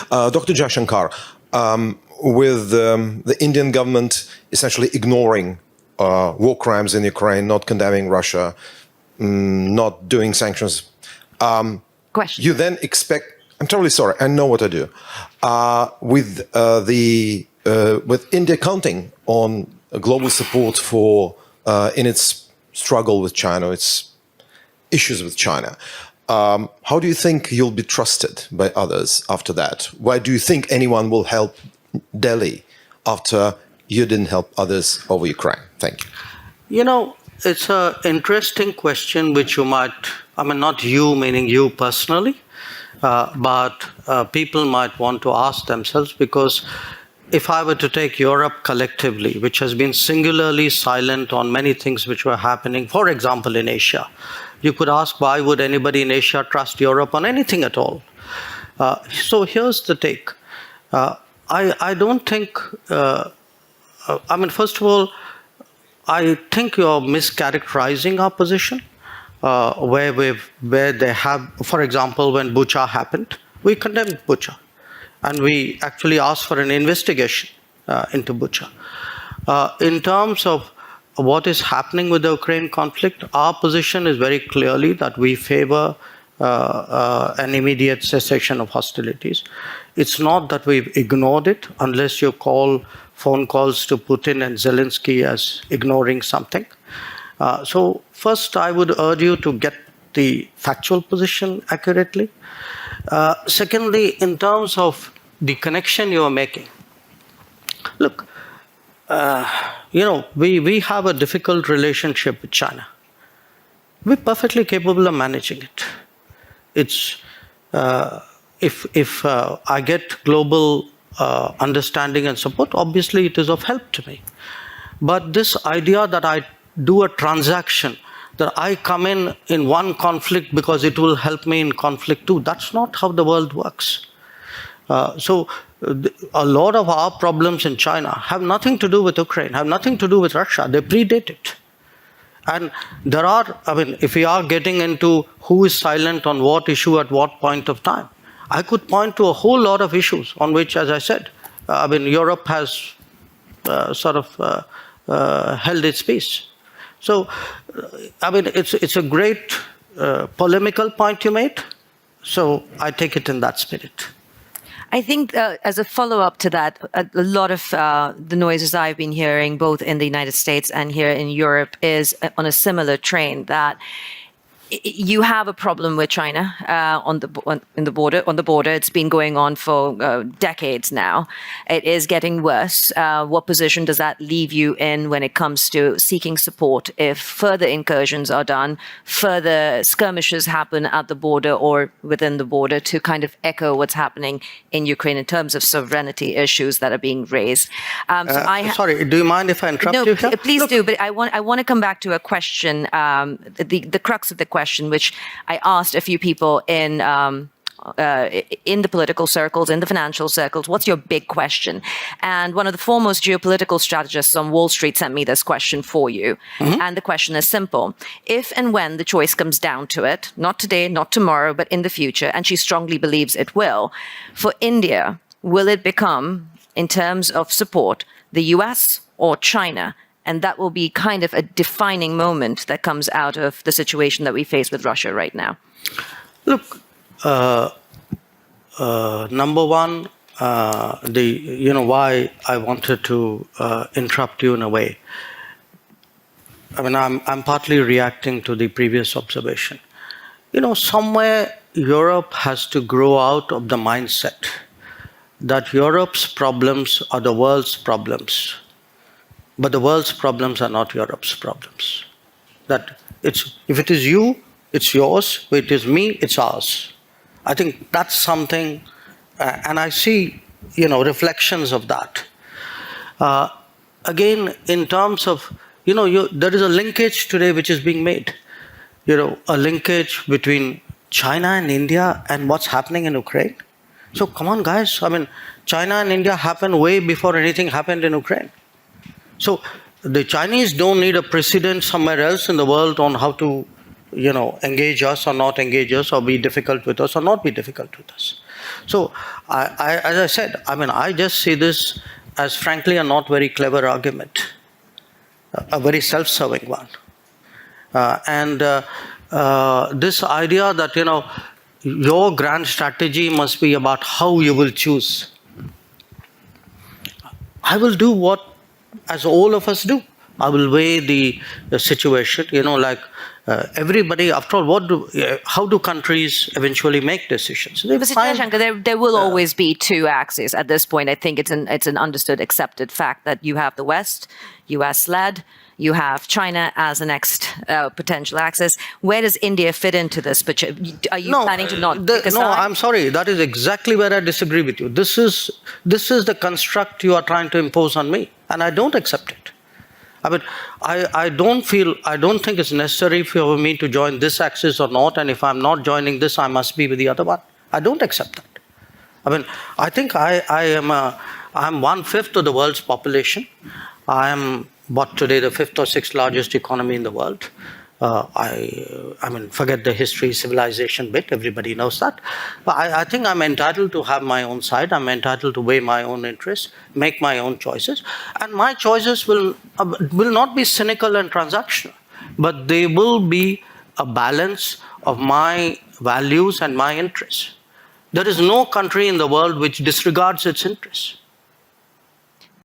Dr. Jaishankar, with the Indian government essentially ignoring war crimes in Ukraine, not condemning Russia, not doing sanctions, you then expect, I'm terribly sorry, I know what I do, with India counting on global support for in its struggle with China, its issues with China. How do you think you'll be trusted by others after that? Why do you think anyone will help Delhi after you didn't help others over Ukraine? Thank you. You know, it's an interesting question which you might, I mean, not you, meaning you personally, but people might want to ask themselves, because if I were to take Europe collectively, which has been singularly silent on many things which were happening, for example, in Asia, you could ask, why would anybody in Asia trust Europe on anything at all? So here's the take. I don't think, I mean, first of all, I think you're mischaracterizing our position, where they have, for example, when Bucha happened, we condemned Bucha. And we actually asked for an investigation into Bucha. In terms of what is happening with the Ukraine conflict, our position is very clearly that we favor an immediate cessation of hostilities. It's not that we've ignored it, unless you call phone calls to Putin and Zelensky as ignoring something. So first, I would urge you to get the factual position accurately. Secondly, in terms of the connection you are making, look, you know, we have a difficult relationship with China. We're perfectly capable of managing it. It's if I get global understanding and support, obviously it is of help to me. But this idea that I do a transaction, that I come in one conflict because it will help me in conflict too, that's not how the world works. So a lot of our problems in China have nothing to do with Ukraine, have nothing to do with Russia. They predate it. And there are, I mean, if we are getting into who is silent on what issue at what point of time, I could point to a whole lot of issues on which, as I said, I mean, Europe has sort of held its peace. So, I mean, it's a great polemical point you made. So I take it in that spirit. I think as a follow-up to that, a lot of the noises I've been hearing, both in the United States and here in Europe, is on a similar train, that you have a problem with China on the border. It's been going on for decades now. It is getting worse. What position does that leave you in when it comes to seeking support if further incursions are done, further skirmishes happen at the border or within the border, to kind of echo what's happening in Ukraine in terms of sovereignty issues that are being raised? Sorry, do you mind if I interrupt you here? No, please do. But I want to come back to a question, the crux of the question, which I asked a few people in the political circles, in the financial circles. What's your big question? And one of the foremost geopolitical strategists on Wall Street sent me this question for you. Mm-hmm. And the question is simple. If and when the choice comes down to it, not today, not tomorrow, but in the future, and she strongly believes it will, for India, will it become, in terms of support, the US or China? And that will be kind of a defining moment that comes out of the situation that we face with Russia right now. Look, number one, why I wanted to interrupt you in a way. I mean, I'm partly reacting to the previous observation. You know, somewhere Europe has to grow out of the mindset that Europe's problems are the world's problems. But the world's problems are not Europe's problems. That if it is you, it's yours. If it is me, it's ours. I think that's something, and I see, reflections of that. Again, in terms of, there is a linkage today which is being made. A linkage between China and India and what's happening in Ukraine. So come on, guys. I mean, China and India happened way before anything happened in Ukraine. So the Chinese don't need a precedent somewhere else in the world on how to, engage us or not engage us, or be difficult with us or not be difficult with us. So, as I said, I just see this as frankly a not very clever argument, a very self-serving one. This idea that, your grand strategy must be about how you will choose. I will do what, as all of us do. I will weigh the situation, everybody, after all, how do countries eventually make decisions? Mr. Jaishankar, there will always be two axes at this point. I think it's an understood, accepted fact that you have the West, US-led, you have China as the next potential axis. Where does India fit into this? Are you planning to not take a side? No, I'm sorry. That is exactly where I disagree with you. This is the construct you are trying to impose on me, and I don't accept it. I don't think it's necessary for me to join this axis or not, and if I'm not joining this, I must be with the other one. I don't accept that. I think I'm 1/5 of the world's population. I am today the 5th or 6th largest economy in the world. Forget the history, civilization bit, everybody knows that. But I think I'm entitled to have my own side. I'm entitled to weigh my own interests, make my own choices. And my choices will not be cynical and transactional, but they will be a balance of my values and my interests. There is no country in the world which disregards its interests.